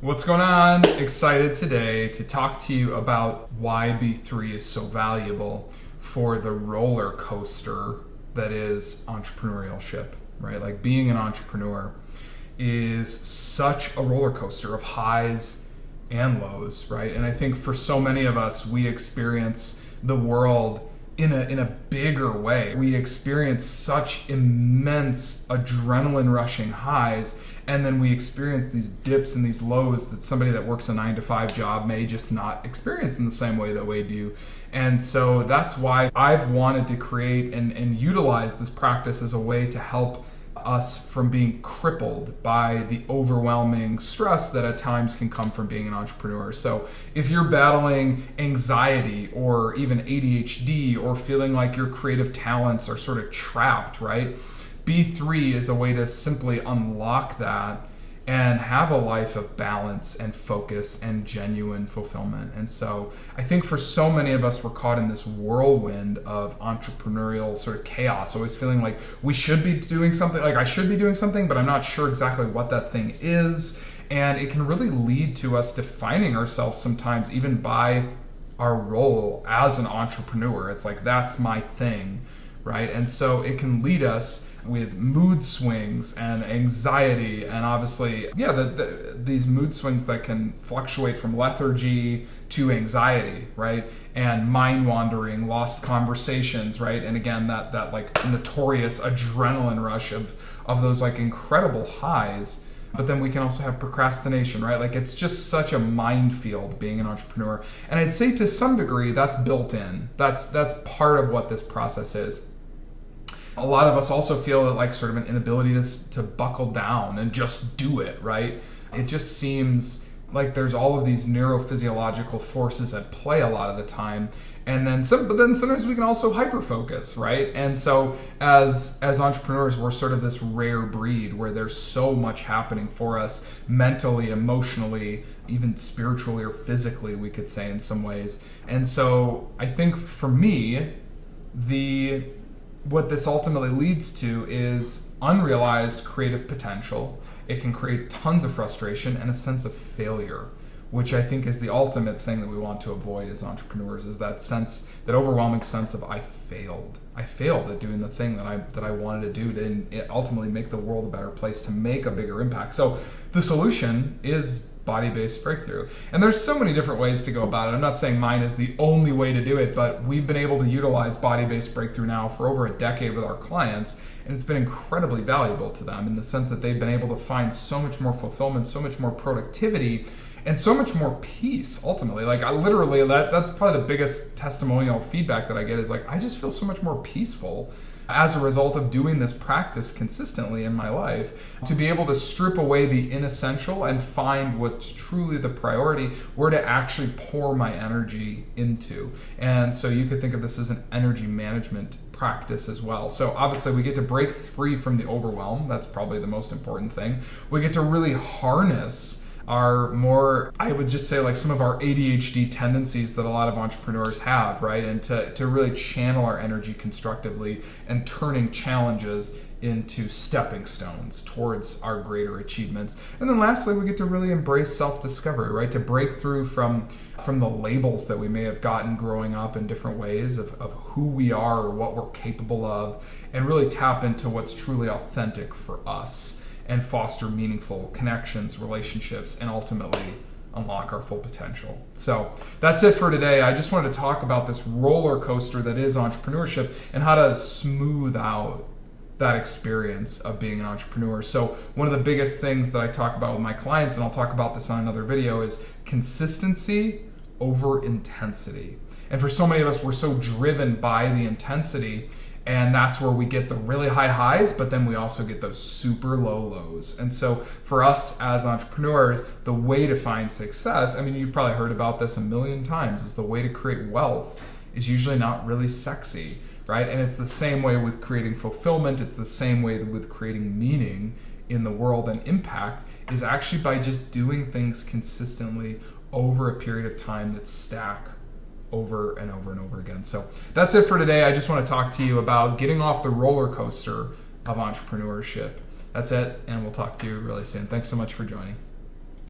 What's going on? Excited today to talk to you about why B3 is so valuable for the roller coaster that is entrepreneurship, right? Like being an entrepreneur is such a roller coaster of highs and lows, right? And I think for so many of us, we experience the world in a bigger way. We experience such immense adrenaline rushing highs, and then we experience these dips and these lows that somebody that works a 9-to-5 job may just not experience in the same way that we do. And so that's why I've wanted to create and utilize this practice as a way to help us from being crippled by the overwhelming stress that at times can come from being an entrepreneur. So if you're battling anxiety or even ADHD or feeling like your creative talents are sort of trapped, right? B3 is a way to simply unlock that and have a life of balance and focus and genuine fulfillment. And so I think for so many of us, we're caught in this whirlwind of entrepreneurial sort of chaos, always feeling like we should be doing something, like I should be doing something, but I'm not sure exactly what that thing is. And it can really lead to us defining ourselves sometimes even by our role as an entrepreneur. It's like, that's my thing, right? And so it can lead us with mood swings and anxiety, and obviously, these mood swings that can fluctuate from lethargy to anxiety, right? And mind wandering, lost conversations, right? And again, that like notorious adrenaline rush of those like incredible highs. But then we can also have procrastination, right? Like it's just such a minefield being an entrepreneur. And I'd say to some degree that's built in. That's part of what this process is. A lot of us also feel like sort of an inability to buckle down and just do it, right? It just seems like there's all of these neurophysiological forces at play a lot of the time. And then sometimes we can also hyper-focus, right? And so as entrepreneurs, we're sort of this rare breed where there's so much happening for us mentally, emotionally, even spiritually or physically, we could say in some ways. And so I think for me, what this ultimately leads to is unrealized creative potential. It can create tons of frustration and a sense of failure, which I think is the ultimate thing that we want to avoid as entrepreneurs, is that overwhelming sense of I failed at doing the thing that I wanted to do to ultimately make the world a better place, to make a bigger impact. So the solution is body-based breakthrough. And there's so many different ways to go about it. I'm not saying mine is the only way to do it, but we've been able to utilize body-based breakthrough now for over a decade with our clients, and it's been incredibly valuable to them in the sense that they've been able to find so much more fulfillment, so much more productivity, and so much more peace ultimately. Like that's probably the biggest testimonial feedback that I get is like, I just feel so much more peaceful as a result of doing this practice consistently in my life, to be able to strip away the inessential and find what's truly the priority, where to actually pour my energy into. And so you could think of this as an energy management practice as well. So obviously we get to break free from the overwhelm. That's probably the most important thing. We get to really harness are more, I would just say, like some of our ADHD tendencies that a lot of entrepreneurs have, right? And to really channel our energy constructively and turning challenges into stepping stones towards our greater achievements. And then lastly, we get to really embrace self-discovery, right? To break through from the labels that we may have gotten growing up in different ways of who we are or what we're capable of, and really tap into what's truly authentic for us, and foster meaningful connections, relationships, and ultimately unlock our full potential. So that's it for today. I just wanted to talk about this roller coaster that is entrepreneurship and how to smooth out that experience of being an entrepreneur. So one of the biggest things that I talk about with my clients, and I'll talk about this on another video, is consistency over intensity. And for so many of us, we're so driven by the intensity, and that's where we get the really high highs, but then we also get those super low lows. And so for us as entrepreneurs, the way to find success, I mean, you've probably heard about this a million times, is the way to create wealth is usually not really sexy, right? And it's the same way with creating fulfillment. It's the same way with creating meaning in the world, and impact is actually by just doing things consistently over a period of time that stack over and over and over again. So that's it for today. I just want to talk to you about getting off the roller coaster of entrepreneurship. That's it, and we'll talk to you really soon. Thanks so much for joining.